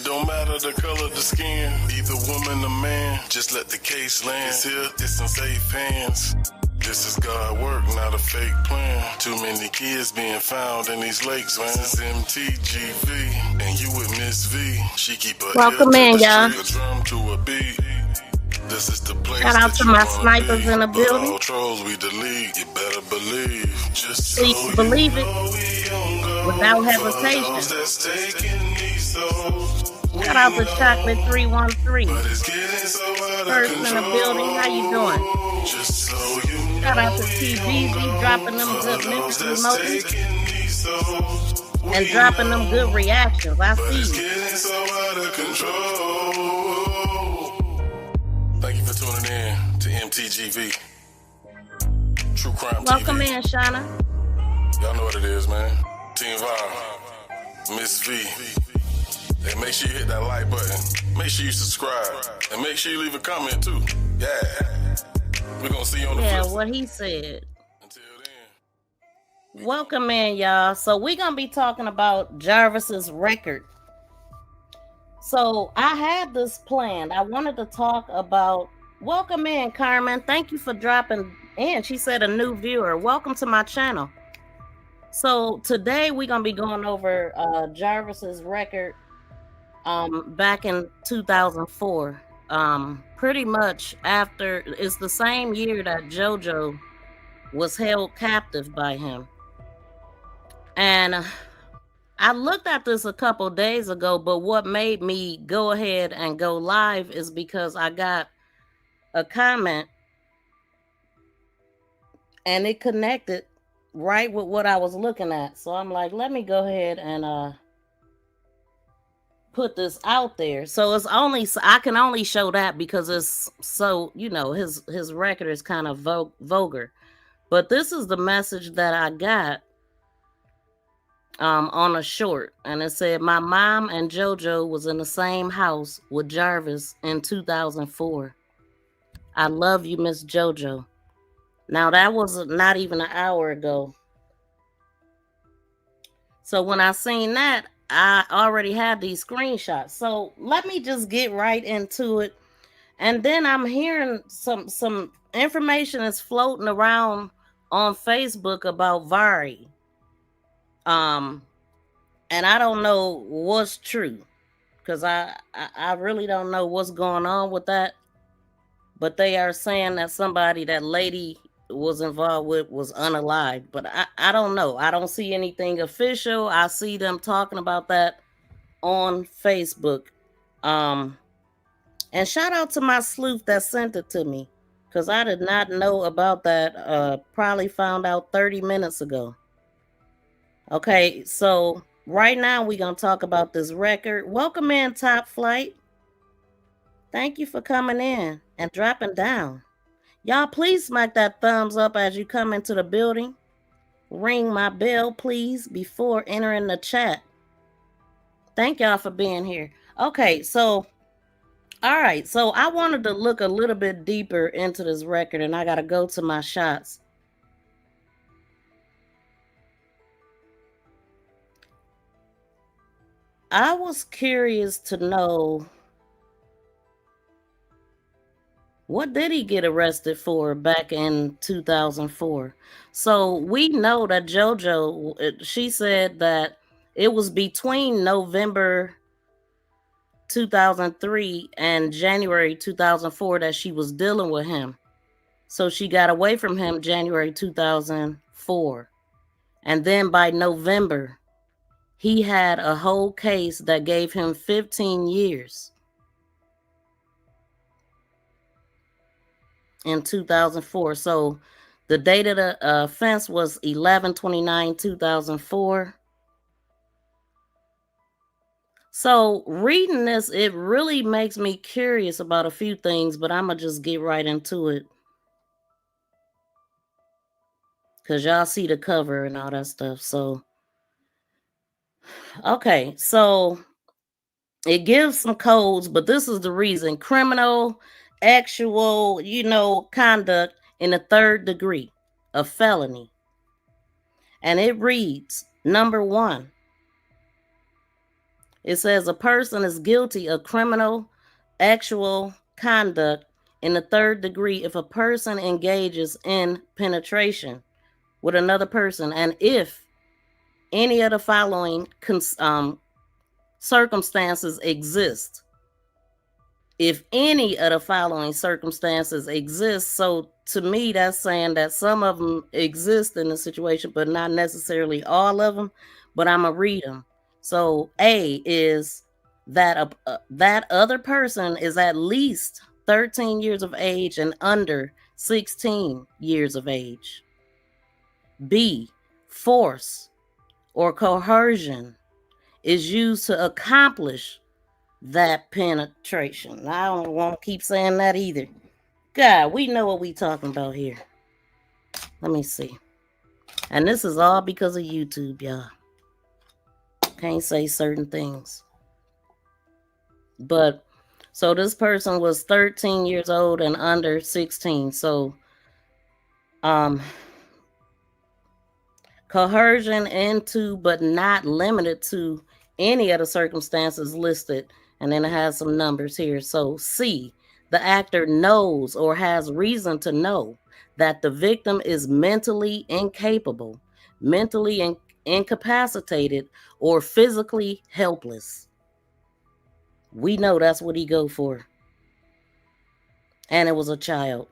It don't matter the color of the skin, either woman or man, just let the case land. It's here, it's in safe hands. This is God work, not a fake plan. Too many kids being found in these lakes, man. This is MTGV, and you with Miss V. She keep her Welcome in, y'all. a drum to a beat. This is the place. Shout out to my snipers in the But building. all trolls we delete, you better believe. Just Please so believe you it know we don't without go hesitation. for those that's taking these souls. Shout out to Chocolate 313. But it's getting so out of First in the building, how you doing? Just so you know. Shout out to TBZ dropping them good Memphis emojis and dropping them good reactions. I see you. Getting so out of control. Thank you for tuning in to MTGV. True Crime Welcome TV. in, Shauna. Y'all know what it is, man. Team Vari, Miss V. And make sure you hit that like button. Make sure you subscribe. And make sure you leave a comment, too. Yeah. We're going to see you on the flip. Yeah, what he said. Until then. Welcome in, y'all. So we're going to be talking about Jarvis's record. So I had this planned. I wanted to talk about... Welcome in, Carmen. Thank you for dropping in. She said a new viewer. Welcome to my channel. So today we're going to be going over Jarvis's record back in 2004. Pretty much after... It's the same year that JoJo was held captive by him. And I looked at this a couple days ago, but what made me go ahead and go live is because I got a comment and it connected right with what I was looking at. So I'm like, let me go ahead and put this out there. So it's only, I can only show that because it's so, you know, his record is kind of vulgar. But this is the message that I got on a short, and it said, my mom and JoJo was in the same house with Jarvis in 2004. I love you, Miss JoJo. Now that was not even an hour ago. So when I seen that, I already had these screenshots. So let me just get right into it. And then I'm hearing some information is floating around on Facebook about Vari. And I don't know what's true, because I really don't know what's going on with that. But they are saying that somebody that lady was involved with was unalive. But I don't know. I don't see anything official. I see them talking about that on Facebook. And shout out to my sleuth that sent it to me, because I did not know about that. Probably found out 30 minutes ago. Okay, so right now we're going to talk about this record. Welcome in, Top Flight. Thank you for coming in and dropping down. Y'all, please smack that thumbs up as you come into the building. Ring my bell, please, before entering the chat. Thank y'all for being here. Okay, so, all right. So I wanted to look a little bit deeper into this record, and I got to go to my shots. I was curious to know, what did he get arrested for back in 2004? So we know that JoJo, she said that it was between November 2003 and January 2004 that she was dealing with him. So she got away from him January 2004. And then by November, he had a whole case that gave him 15 years in 2004. So the date of the offense was 11/29/2004. So reading this, it really makes me curious about a few things, but I'm going to just get right into it, because y'all see the cover and all that stuff. So okay, so it gives some codes, but this is the reason: criminal, actual, conduct in the third degree, a felony. And it reads, number 1, It says a person is guilty of criminal actual conduct in the third degree if a person engages in penetration with another person, and if any of the following circumstances exist. If any of the following circumstances exist, so to me, that's saying that some of them exist in the situation, but not necessarily all of them. But I'm gonna read them. So A is that that other person is at least 13 years of age and under 16 years of age. B, force or coercion is used to accomplish that penetration. I don't want to keep saying that either. God, we know what we talking about here. Let me see. And this is all because of YouTube, y'all. Can't say certain things. But so this person was 13 years old and under 16. So coercion into but not limited to any of the circumstances listed. And then it has some numbers here. So C, the actor knows or has reason to know that the victim is mentally incapable, mentally incapacitated, or physically helpless. We know that's what he go for. And it was a child.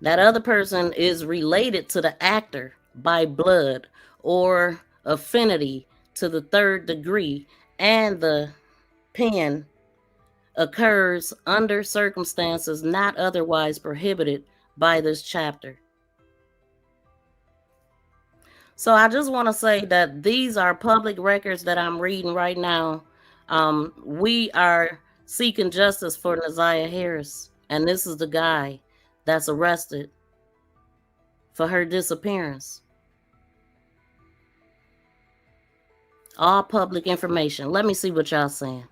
That other person is related to the actor by blood or affinity to the third degree, and the pen occurs under circumstances not otherwise prohibited by this chapter. So I just want to say that these are public records that I'm reading right now. We are seeking justice for NAZIYAH Harris, and this is the guy that's arrested for her disappearance. All public information. Let me see what y'all saying.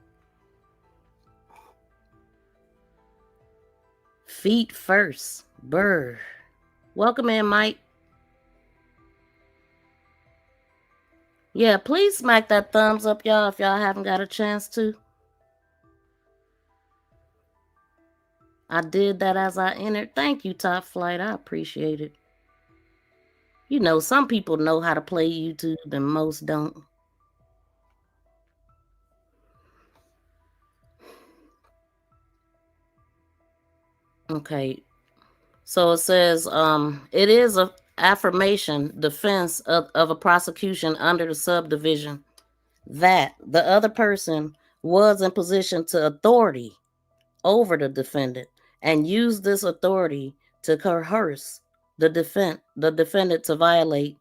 Feet first. Brr. Welcome in, Mike. Yeah, please smack that thumbs up, y'all, if y'all haven't got a chance to. I did that as I entered. Thank you, Top Flight. I appreciate it. You know, some people know how to play YouTube and most don't. Okay. So it says, it is an affirmation defense of a prosecution under the subdivision that the other person was in position to authority over the defendant and used this authority to coerce the defendant to violate.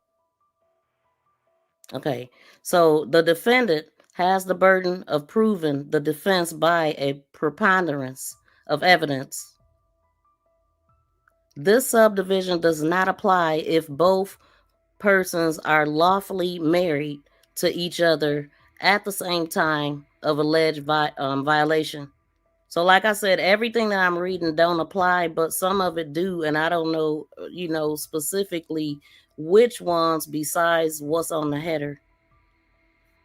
Okay, so the defendant has the burden of proving the defense by a preponderance of evidence. This subdivision does not apply if both persons are lawfully married to each other at the same time of alleged violation. So like I said, everything that I'm reading don't apply, but some of it do, and I don't know, specifically which ones besides what's on the header.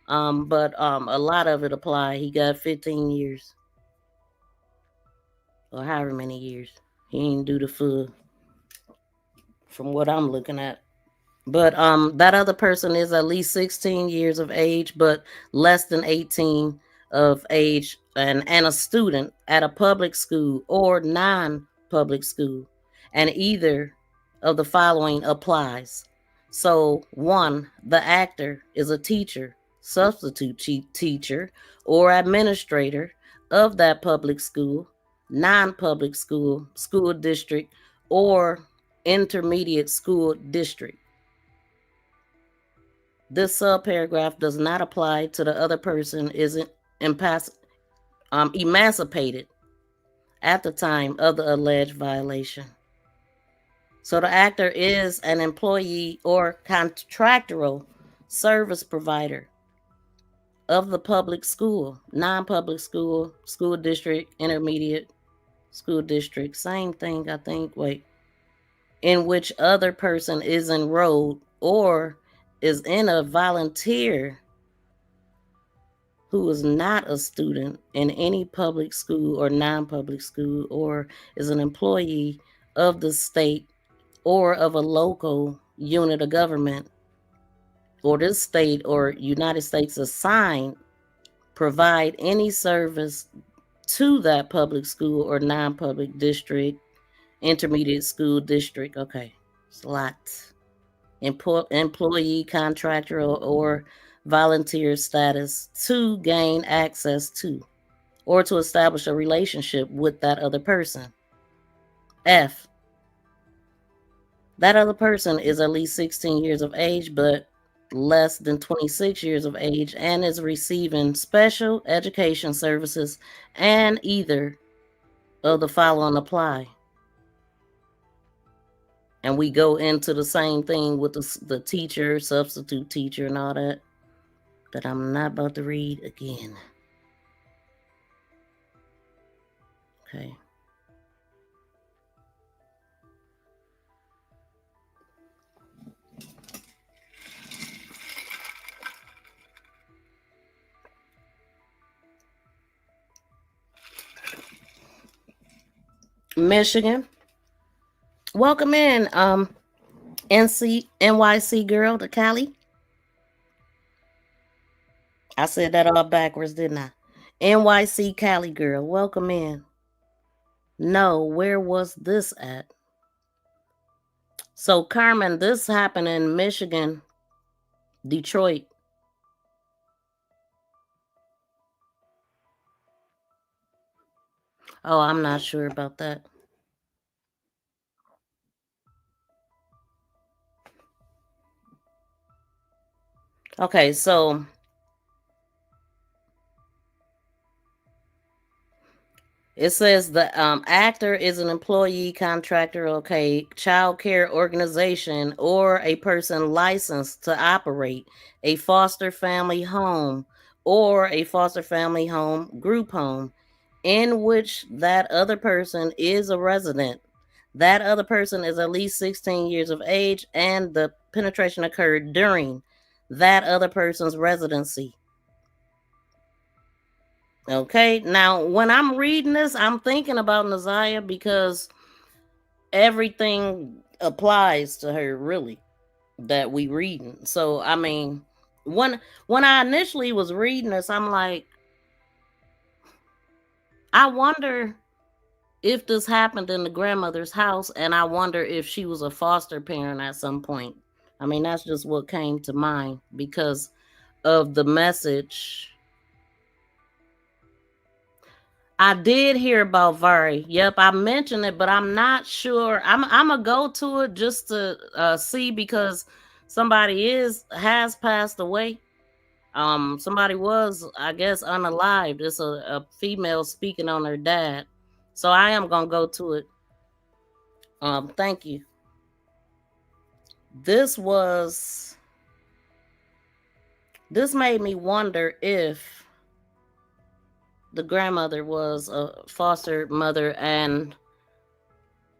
But a lot of it apply. He got 15 years. Or however many years. He didn't do the full from what I'm looking at. But that other person is at least 16 years of age, but less than 18 of age, and a student at a public school or non-public school. And either of the following applies. So 1, the actor is a teacher, substitute teacher, or administrator of that public school, non-public school, school district, or intermediate school district. This subparagraph does not apply to the other person isn't emancipated at the time of the alleged violation. So the actor is an employee or contractual service provider of the public school, non-public school, school district, intermediate school district, same thing, I think, in which other person is enrolled, or is in a volunteer who is not a student in any public school or non-public school, or is an employee of the state or of a local unit of government, or this state or United States assigned, provide any service to that public school or non-public district, intermediate school district. Okay, it's a lot. Employee, contractor, or volunteer status to gain access to or to establish a relationship with that other person. F, that other person is at least 16 years of age, but less than 26 years of age, and is receiving special education services, and either of the following apply. And we go into the same thing with the teacher, substitute teacher, and all that I'm not about to read again. Okay. Michigan. Welcome in, NYC girl to Cali. I said that all backwards, didn't I? NYC Cali girl, welcome in. No, where was this at? So, Carmen, this happened in Michigan, Detroit. Oh, I'm not sure about that. Okay, so it says the actor is an employee, contractor, okay, child care organization, or a person licensed to operate a foster family home or a foster family home group home in which that other person is a resident. That other person is at least 16 years of age, and the penetration occurred during that other person's residency. Okay, now when I'm reading this, I'm thinking about NAZIYAH because everything applies to her, really, that we reading. So I mean, when I initially was reading this, I'm like, I wonder if this happened in the grandmother's house, and I wonder if she was a foster parent at some point. I mean, that's just what came to mind because of the message. I did hear about Vari. Yep, I mentioned it, but I'm not sure. I'm gonna go to it just to see, because somebody has passed away. Somebody was, I guess, unalived. It's a female speaking on her dad. So I am gonna go to it. Thank you. This made me wonder if the grandmother was a foster mother, and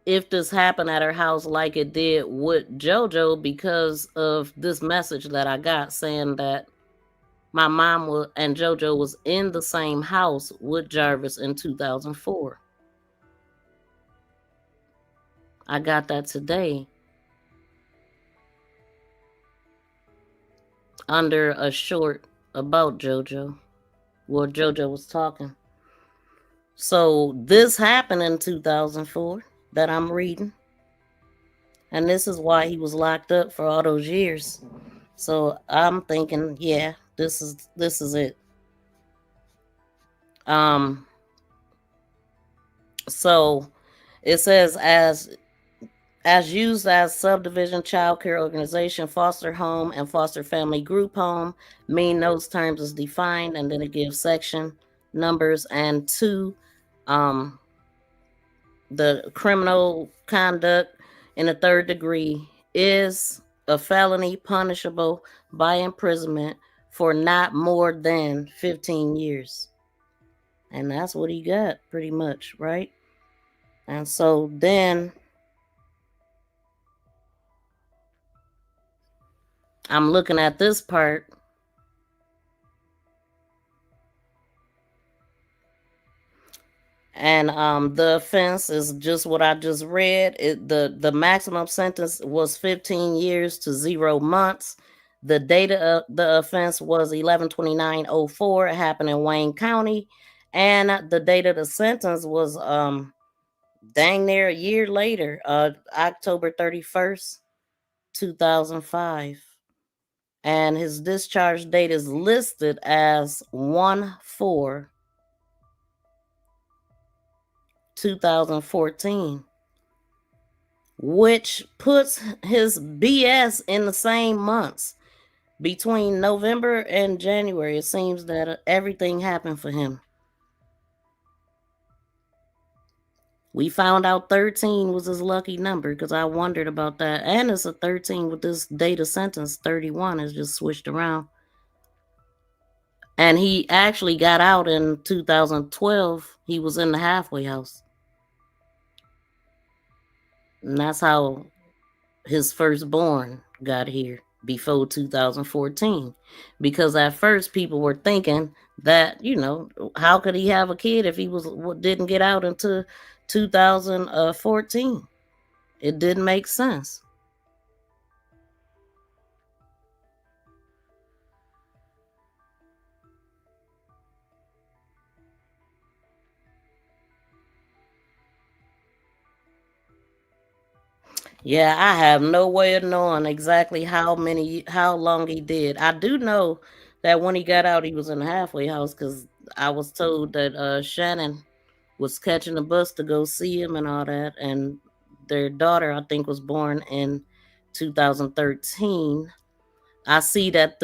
if this happened at her house like it did with JoJo, because of this message that I got saying that my mom and JoJo was in the same house with Jarvis in 2004. I got that today under a short about JoJo, where JoJo was talking. So this happened in 2004 that I'm reading. And this is why he was locked up for all those years. So I'm thinking, yeah, this is it. So it says, as used as subdivision, child care organization, foster home, and foster family group home mean those terms as defined, and then it gives section numbers, and the criminal conduct in the third degree is a felony punishable by imprisonment for not more than 15 years. And that's what he got, pretty much, right? And so then I'm looking at this part. And the offense is just what I just read. The maximum sentence was 15 years to 0 months. The date of the offense was 11/29/04. It happened in Wayne County, and the date of the sentence was dang near a year later, October 31st, 2005. And his discharge date is listed as 1/4/2014, which puts his BS in the same months. Between November and January, it seems that everything happened for him. We found out 13 was his lucky number because I wondered about that. And it's a 13 with this date of sentence. 31 is just switched around. And he actually got out in 2012. He was in the halfway house. And that's how his firstborn got here before 2014. Because at first people were thinking that, how could he have a kid if he didn't get out until 2014? It didn't make sense. Yeah, I have no way of knowing exactly how long he did. I do know that when he got out, he was in the halfway house because I was told that Shannon was catching the bus to go see him and all that, and their daughter, I think, was born in 2013. I see that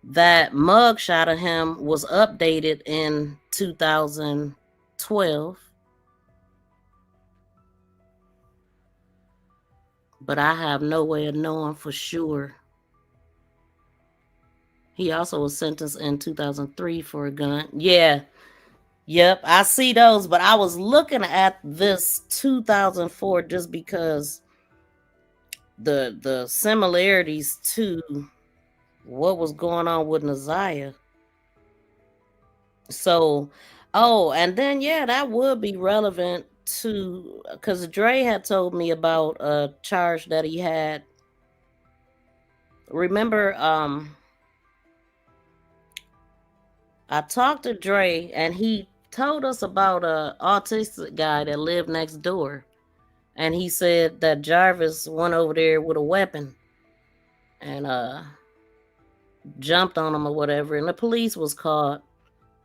that mug shot of him was updated in 2012. But I have no way of knowing for sure. He also was sentenced in 2003 for a gun. Yeah. Yep, I see those, but I was looking at this 2004 just because the similarities to what was going on with NAZIYAH. So, and then that would be relevant to because Dre had told me about a charge that he had. Remember, I talked to Dre and he told us about a autistic guy that lived next door. And he said that Jarvis went over there with a weapon and jumped on him or whatever, and the police was called.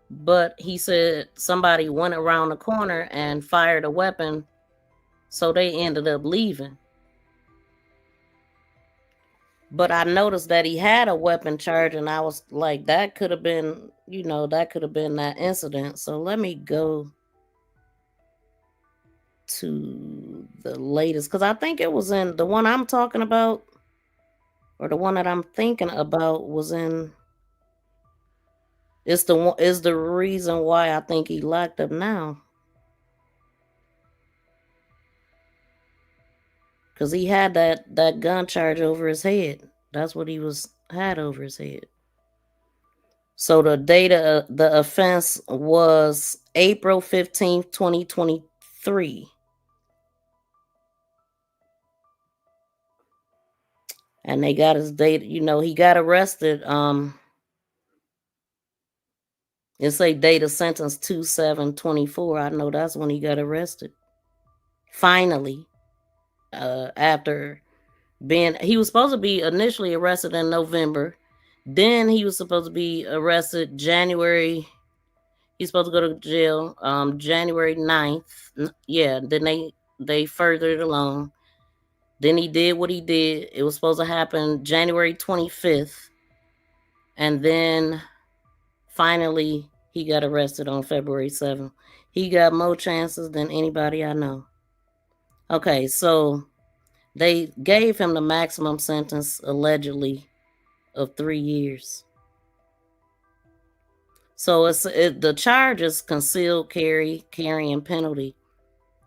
But he said somebody went around the corner and fired a weapon, so they ended up leaving. But I noticed that he had a weapon charge, and I was like, that could have been, that incident. So let me go to the latest, because I think it was in the one I'm talking about, or the one that I'm thinking about was in. It's the one is the reason why I think he locked up now, because he had that gun charge over his head. That's what he had over his head. So the the offense was April 15th, 2023. And they got his date, he got arrested. It say date of sentence 2/7/24. I know that's when he got arrested. Finally, after he was supposed to be initially arrested in November. Then he was supposed to be arrested January. He's supposed to go to jail January 9th. Yeah, then they furthered along. Then he did what he did. It was supposed to happen January 25th. And then finally he got arrested on February 7th. He got more chances than anybody I know. Okay, so they gave him the maximum sentence, allegedly, of 3 years. So the charge is concealed carrying penalty.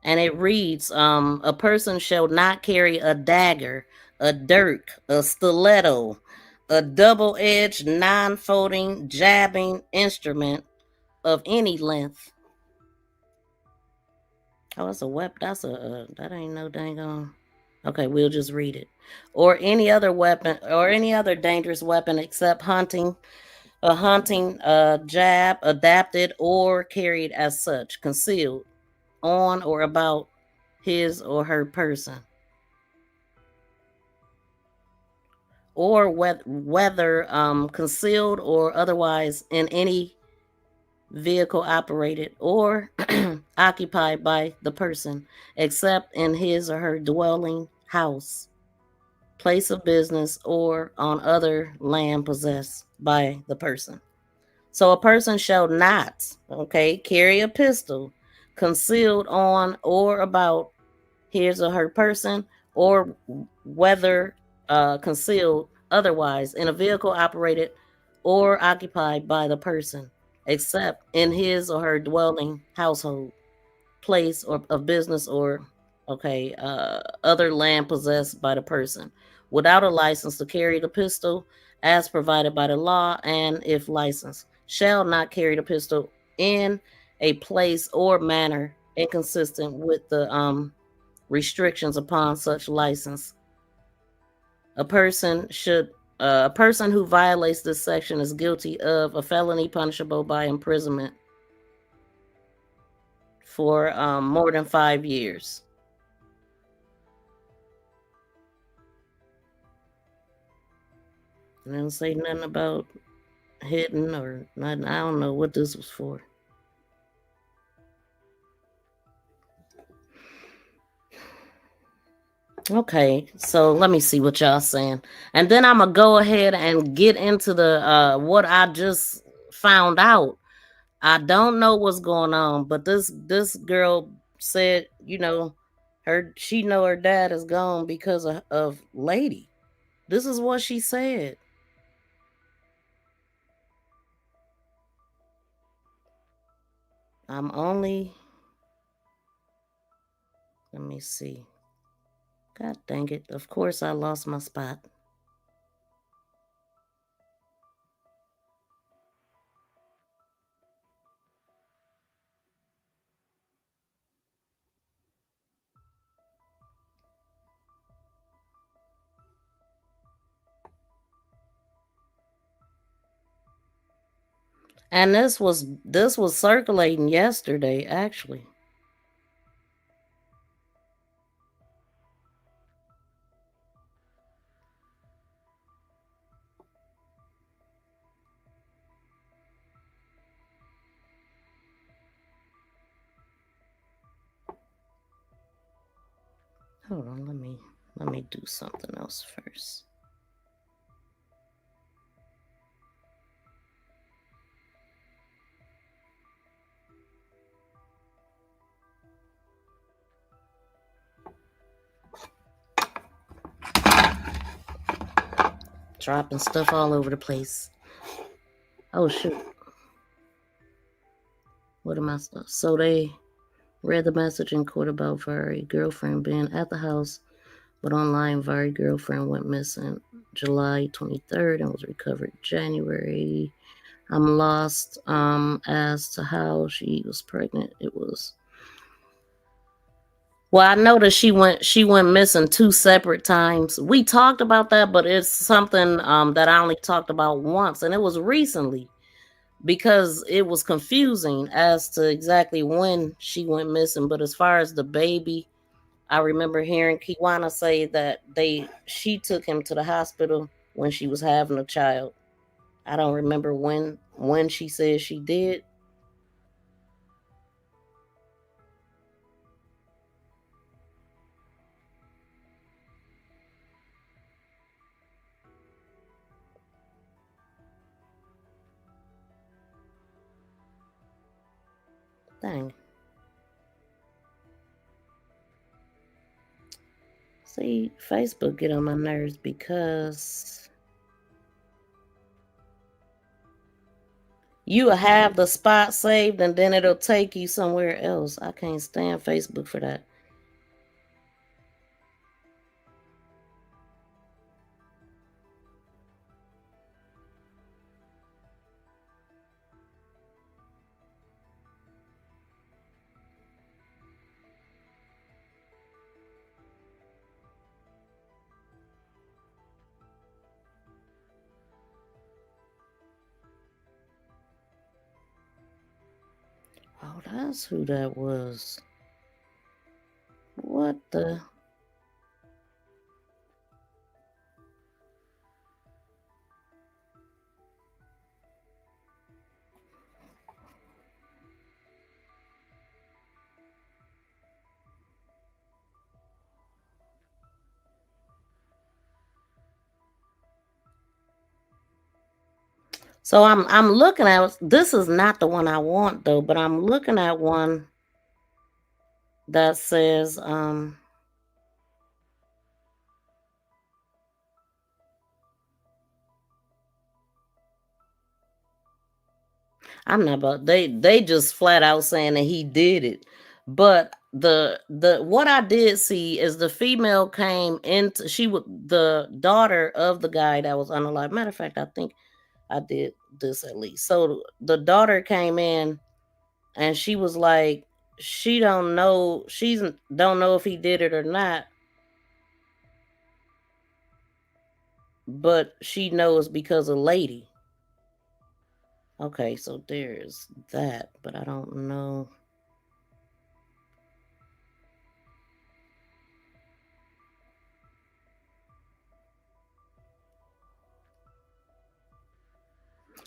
And it reads, a person shall not carry a dagger, a dirk, a stiletto, a double-edged, non-folding, jabbing instrument of any length. Oh, that's a weapon. That's that ain't no dang on. Okay, we'll just read it. Or any other weapon, or any other dangerous weapon except hunting, a hunting jab, adapted or carried as such, concealed on or about his or her person, or whether concealed or otherwise in any vehicle operated or occupied by the person, except in his or her dwelling house, place of business, or on other land possessed by the person. So a person shall not, carry a pistol concealed on or about his or her person, or whether concealed otherwise in a vehicle operated or occupied by the person, except in his or her dwelling household, place or of business, or other land possessed by the person, without a license to carry the pistol as provided by the law, and if licensed, shall not carry the pistol in a place or manner inconsistent with the restrictions upon such license. A person who violates this section is guilty of a felony punishable by imprisonment for more than 5 years. It didn't say nothing about hitting or nothing. I don't know what this was for. Okay, so let me see what y'all saying, and then I'm gonna go ahead and get into the what I just found out. I don't know what's going on, but this girl said, she know her dad is gone because of Lady. This is what she said. I'm only. Let me see. God dang it! Of course, I lost my spot. And this was circulating yesterday, actually. Hold on, let me do something else first. Dropping stuff all over the place. Oh shoot. What am I? So they read the message in court about Vari girlfriend being at the house, but online Vari girlfriend went missing July 23rd and was recovered January. I'm lost as to how she was pregnant. It was. Well, I know that she went missing 2 separate times. We talked about that, but it's something that I only talked about once, and it was recently because it was confusing as to exactly when she went missing. But as far as the baby, I remember hearing Kiwana say that she took him to the hospital when she was having a child. I don't remember when she said she did. Dang. See, Facebook get on my nerves because you have the spot saved and then it'll take you somewhere else. I can't stand Facebook for that. Oh, that's who that was. What the? So I'm looking at, this is not the one I want though, but I'm looking at one that says I'm not about, they just flat out saying that he did it. But the what I did see is the female came into, she was the daughter of the guy that was unalive. Matter of fact, I think I did this at least. So the daughter came in and she was like, she don't know, she's don't know if he did it or not, but she knows because of lady. Okay, so there's that, but I don't know.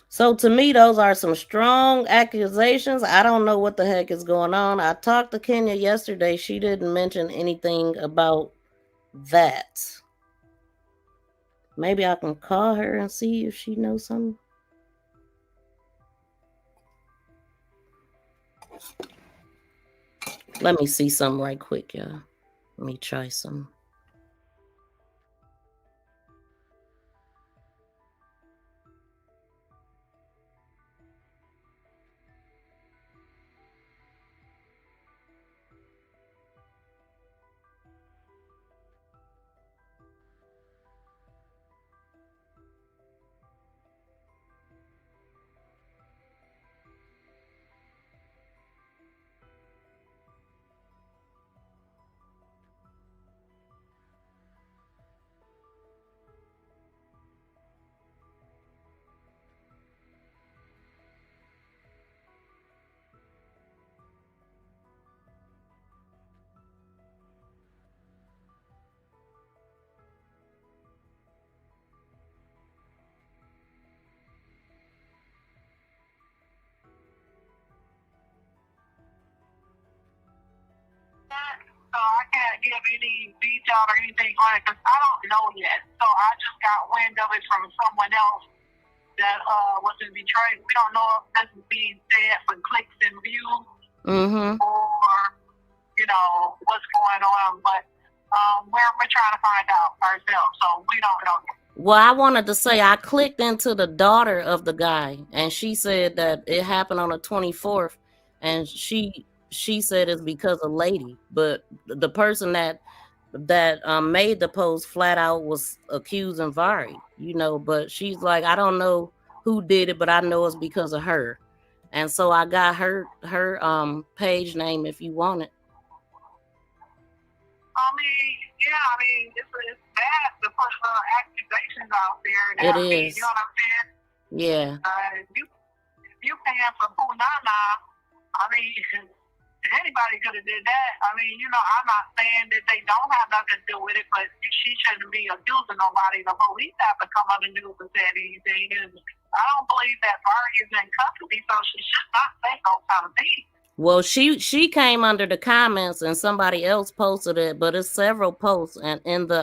So to me, those are some strong accusations. I don't know what the heck is going on. I talked to Kenya yesterday. She didn't mention anything about that. Maybe I can call her and see if she knows something. Let me see something right quick, y'all. Let me try some. So I can't give any detail or anything on it because I don't know yet. So I just got wind of it from someone else that was in Detroit. We don't know if this is being said for clicks and views or, you know, what's going on. But we're trying to find out ourselves. So we don't know yet. Well, I wanted to say I clicked into the daughter of the guy, and she said that it happened on the 24th, and she said it's because of lady, but the person that made the post flat out was accusing Vari, you know. But she's like, I don't know who did it, but I know it's because of her, and so I got her page name if you want it. I mean, it's bad to put accusations out there. It is. You know what I'm saying? Yeah. If you paying for Punana, I mean, anybody could have did that. I mean, you know, I'm not saying that they don't have nothing to do with it, but she shouldn't be accusing nobody. The police have to come on the news and say anything. And I don't believe that Vari is in custody, so she should not say those kind of things. Well, she came under the comments and somebody else posted it, but it's several posts and in the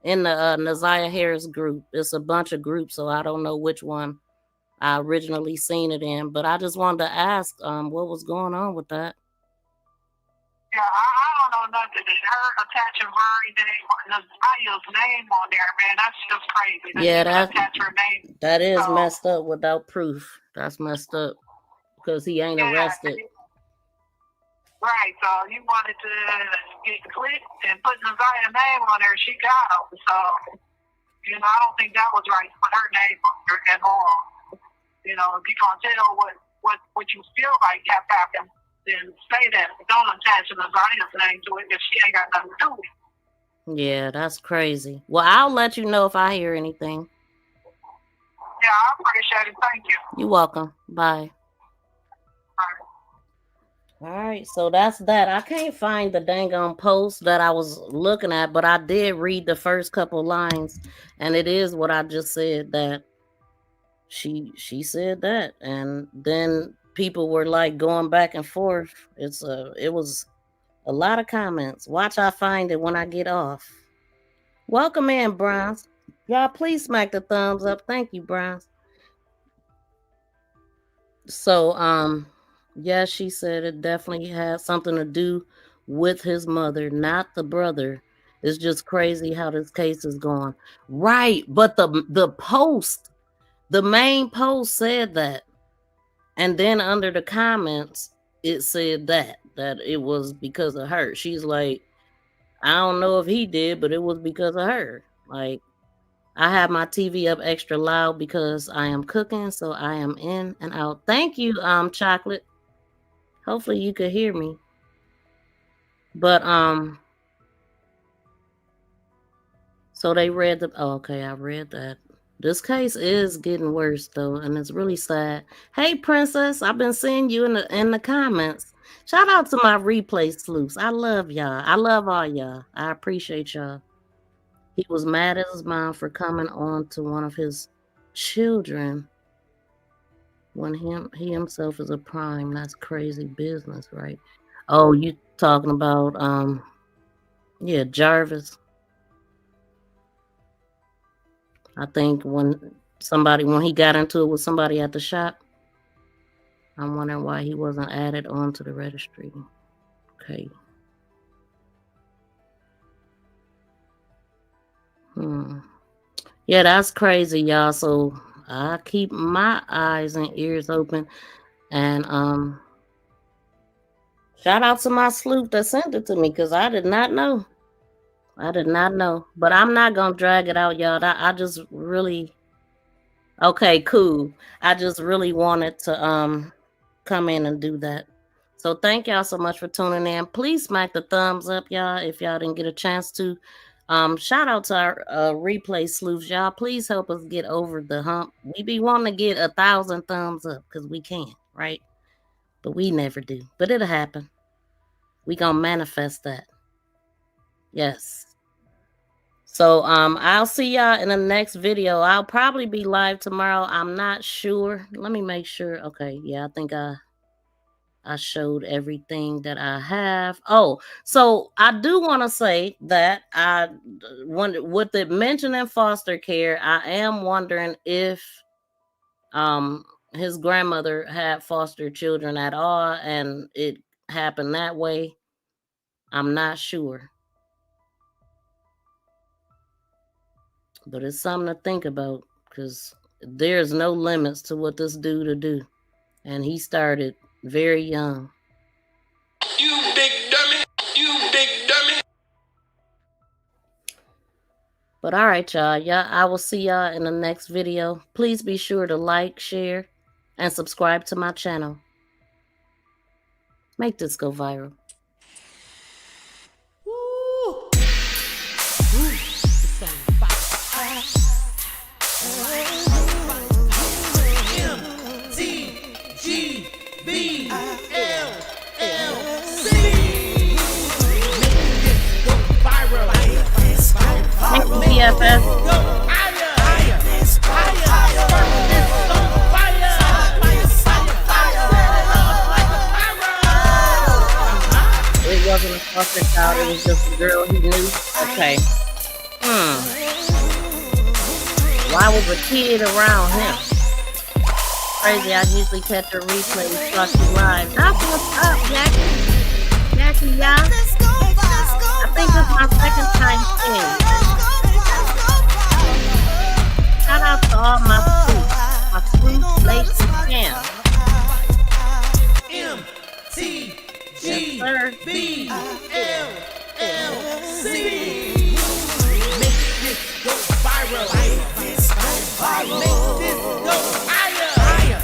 NAZIYAH Harris group. It's a bunch of groups, so I don't know which one I originally seen it in. But I just wanted to ask what was going on with that. Yeah, I don't know nothing. Her attaching NAZIYAH's name on there, man, that's just crazy. Yeah, attach her name. That is messed up without proof. That's messed up. Because he ain't arrested. Right, so you wanted to get clicked and put NAZIYAH's name on there, she got him. So, you know, I don't think that was right to put her name on there at all. You know, if you can't tell what you feel like have happened, then say that. Don't attach NAZIYAH's name to it if she ain't got nothing to do with it. Yeah, that's crazy. Well, I'll let you know if I hear anything. Yeah, I appreciate it. Thank you. You're welcome. Bye. Bye. All right, so that's that. I can't find the dang on post that I was looking at, but I did read the first couple lines, and it is what I just said, that she said that, and then people were like going back and forth. It was a lot of comments. Watch, I find it when I get off. Welcome in, Bronze. Y'all, please smack the thumbs up. Thank you, Bronze. So, yeah, she said it definitely has something to do with his mother, not the brother. It's just crazy how this case is going. Right, but the post, the main post said that, and then under the comments, it said that it was because of her. She's like, I don't know if he did, but it was because of her. Like, I have my TV up extra loud because I am cooking, so I am in and out. Thank you, Chocolate. Hopefully you could hear me. But so they read the okay, I read that. This case is getting worse though, and it's really sad. Hey Princess, I've been seeing you in the comments. Shout out to my replay sleuths. I love y'all. I love all y'all. I appreciate y'all. He was mad at his mom for coming on to one of his children when he himself is a prime. That's crazy business, right? Oh, you talking about yeah, Jarvis. I think when he got into it with somebody at the shop, I'm wondering why he wasn't added onto the registry. Okay. Yeah, that's crazy, y'all. So I keep my eyes and ears open, and shout out to my sleuth that sent it to me, because I did not know. But I'm not gonna drag it out, y'all. I just really okay, cool. I just really wanted to come in and do that. So thank y'all so much for tuning in. Please smack the thumbs up, y'all, if y'all didn't get a chance to. Shout out to our replay sleuths, y'all. Please help us get over the hump. We be wanting to get 1,000 thumbs up because we can, right? But we never do. But it'll happen. We gonna manifest that. Yes. So I'll see y'all in the next video. I'll probably be live tomorrow. I'm not sure. Let me make sure. Okay, yeah, I think I showed everything that I have. Oh, so I do want to say that with the mentioning foster care, I am wondering if his grandmother had foster children at all, and it happened that way. I'm not sure. But it's something to think about, because there's no limits to what this dude will do. And he started very young. You big dummy. You big dummy. But all right, y'all. I will see y'all in the next video. Please be sure to like, share, and subscribe to my channel. Make this go viral. BFF. It wasn't a foster child, it was just a girl he knew. Okay. Why was a kid around him? Crazy, I usually catch a replay and watch you live. That's what's up, Jackie. Jackie, y'all. I think it's my second time seeing. Shout out to all my fruit laced ham. MTGBLLC. Make this go viral. Make this go viral. Make this go higher. Higher.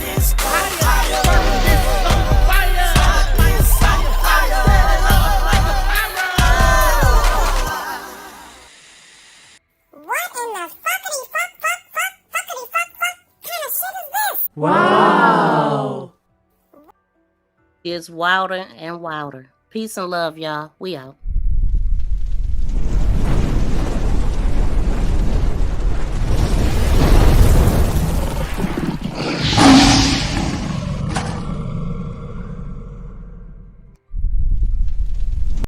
What in the fuckity fuck kind of shit is this? Wow! It's wilder and wilder. Peace and love, y'all. We out.